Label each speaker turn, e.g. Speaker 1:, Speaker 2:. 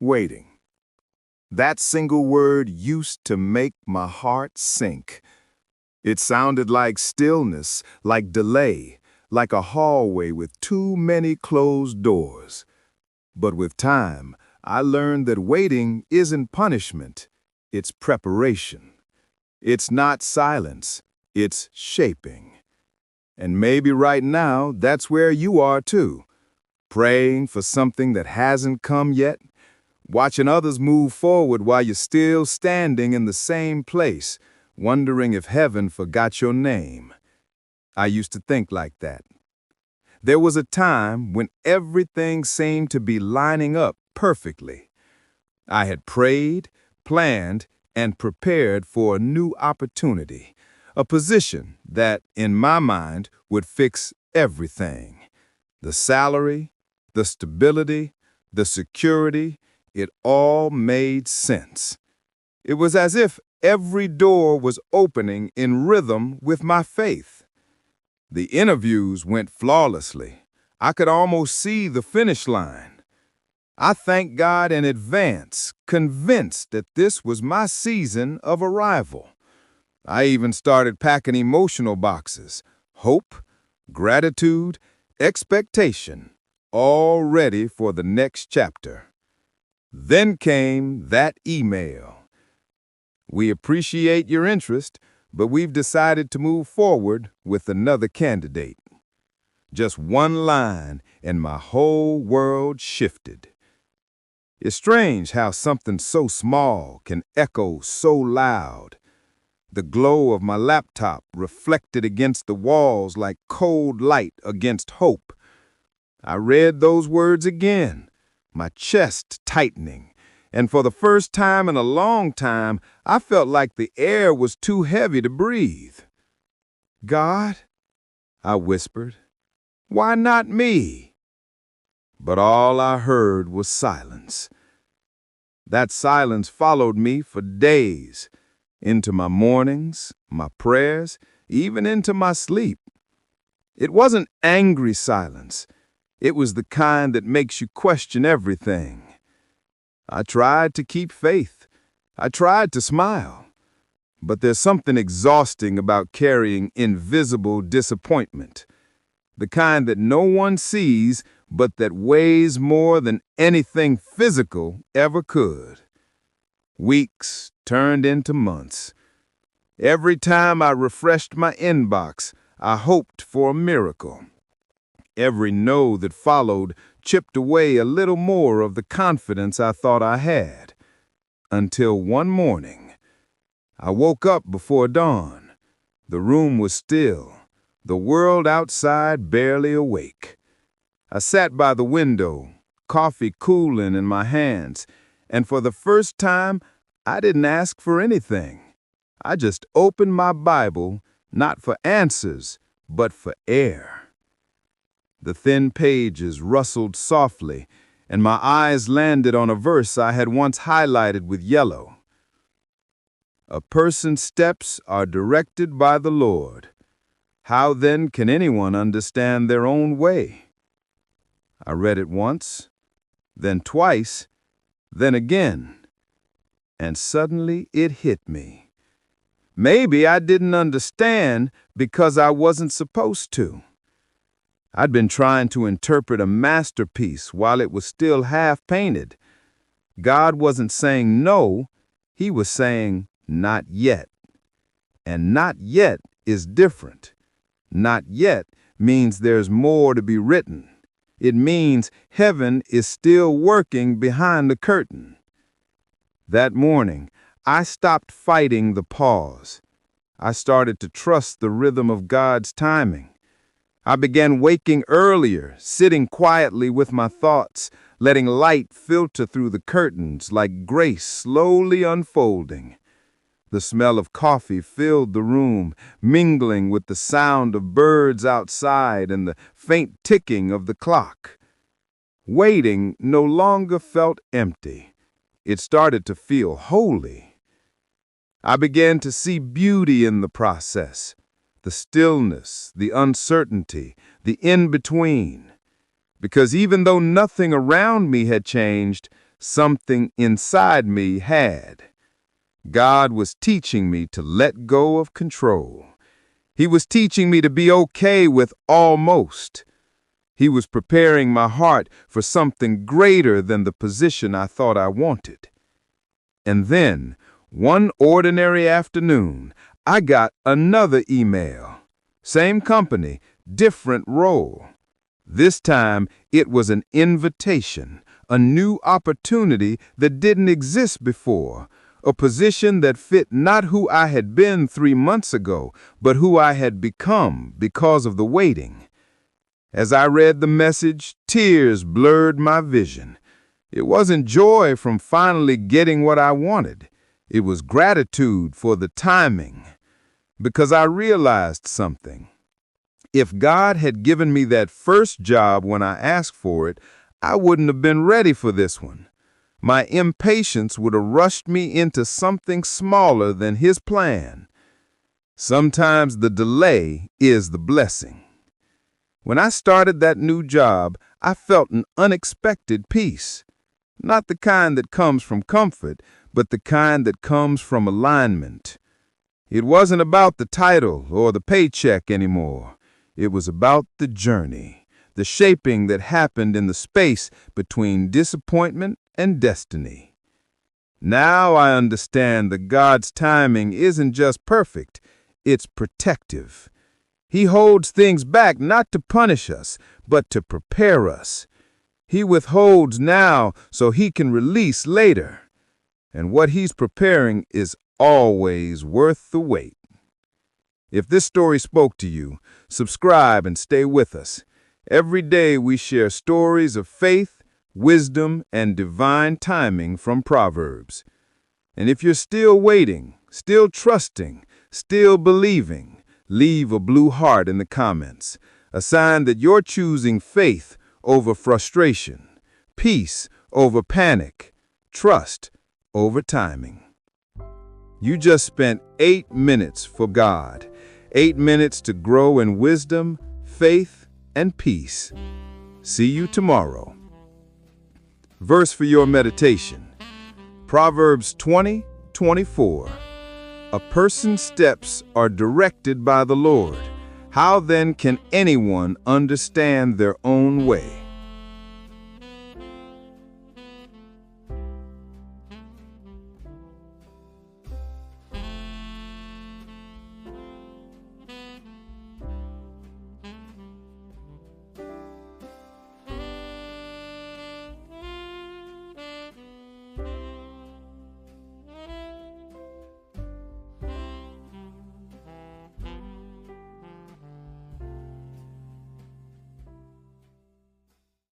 Speaker 1: Waiting. That single word used to make my heart sink. It sounded like stillness, like delay, like a hallway with too many closed doors. But with time, I learned that waiting isn't punishment, it's preparation. It's not silence, it's shaping. And maybe right now, that's where you are too, praying for something that hasn't come yet, watching others move forward while you're still standing in the same place, wondering if heaven forgot your name. I used to think like that. There was a time when everything seemed to be lining up perfectly. I had prayed, planned, and prepared for a new opportunity, a position that, in my mind, would fix everything. The salary, the stability, the security, it all made sense. It was as if every door was opening in rhythm with my faith. The interviews went flawlessly. I could almost see the finish line. I thanked God in advance, convinced that this was my season of arrival. I even started packing emotional boxes, hope, gratitude, expectation, all ready for the next chapter. Then came that email. We appreciate your interest, but we've decided to move forward with another candidate. Just one line, and my whole world shifted. It's strange how something so small can echo so loud. The glow of my laptop reflected against the walls like cold light against hope. I read those words again, my chest tightening, and for the first time in a long time, I felt like the air was too heavy to breathe. God, I whispered, why not me? But all I heard was silence. That silence followed me for days, into my mornings, my prayers, even into my sleep. It wasn't angry silence. It was the kind that makes you question everything. I tried to keep faith. I tried to smile. But there's something exhausting about carrying invisible disappointment, the kind that no one sees, but that weighs more than anything physical ever could. Weeks turned into months. Every time I refreshed my inbox, I hoped for a miracle. Every no that followed chipped away a little more of the confidence I thought I had. Until one morning, I woke up before dawn. The room was still, the world outside barely awake. I sat by the window, coffee cooling in my hands, and for the first time, I didn't ask for anything. I just opened my Bible, not for answers, but for air. The thin pages rustled softly, and my eyes landed on a verse I had once highlighted with yellow. A person's steps are directed by the Lord. How then can anyone understand their own way? I read it once, then twice, then again, and suddenly it hit me. Maybe I didn't understand because I wasn't supposed to. I'd been trying to interpret a masterpiece while it was still half-painted. God wasn't saying no, He was saying not yet. And not yet is different. Not yet means there's more to be written. It means heaven is still working behind the curtain. That morning, I stopped fighting the pause. I started to trust the rhythm of God's timing. I began waking earlier, sitting quietly with my thoughts, letting light filter through the curtains like grace slowly unfolding. The smell of coffee filled the room, mingling with the sound of birds outside and the faint ticking of the clock. Waiting no longer felt empty. It started to feel holy. I began to see beauty in the process. The stillness, the uncertainty, the in-between. Because even though nothing around me had changed, something inside me had. God was teaching me to let go of control. He was teaching me to be okay with almost. He was preparing my heart for something greater than the position I thought I wanted. And then, one ordinary afternoon, I got another email. Same company, different role. This time, it was an invitation, a new opportunity that didn't exist before, a position that fit not who I had been 3 months ago, but who I had become because of the waiting. As I read the message, tears blurred my vision. It wasn't joy from finally getting what I wanted. It was gratitude for the timing, because I realized something. If God had given me that first job when I asked for it, I wouldn't have been ready for this one. My impatience would have rushed me into something smaller than His plan. Sometimes the delay is the blessing. When I started that new job, I felt an unexpected peace. Not the kind that comes from comfort, but the kind that comes from alignment. It wasn't about the title or the paycheck anymore. It was about the journey, the shaping that happened in the space between disappointment and destiny. Now I understand that God's timing isn't just perfect, it's protective. He holds things back not to punish us, but to prepare us. He withholds now so He can release later. And what He's preparing is always worth the wait. If this story spoke to you, subscribe and stay with us. Every day we share stories of faith, wisdom, and divine timing from Proverbs. And if you're still waiting, still trusting, still believing, leave a blue heart in the comments, a sign that you're choosing faith over frustration, peace over panic, trust over timing. You just spent 8 minutes for God, 8 minutes to grow in wisdom, faith, and peace. See you tomorrow. Verse for your meditation, Proverbs 20:24. A person's steps are directed by the Lord. How then can anyone understand their own way?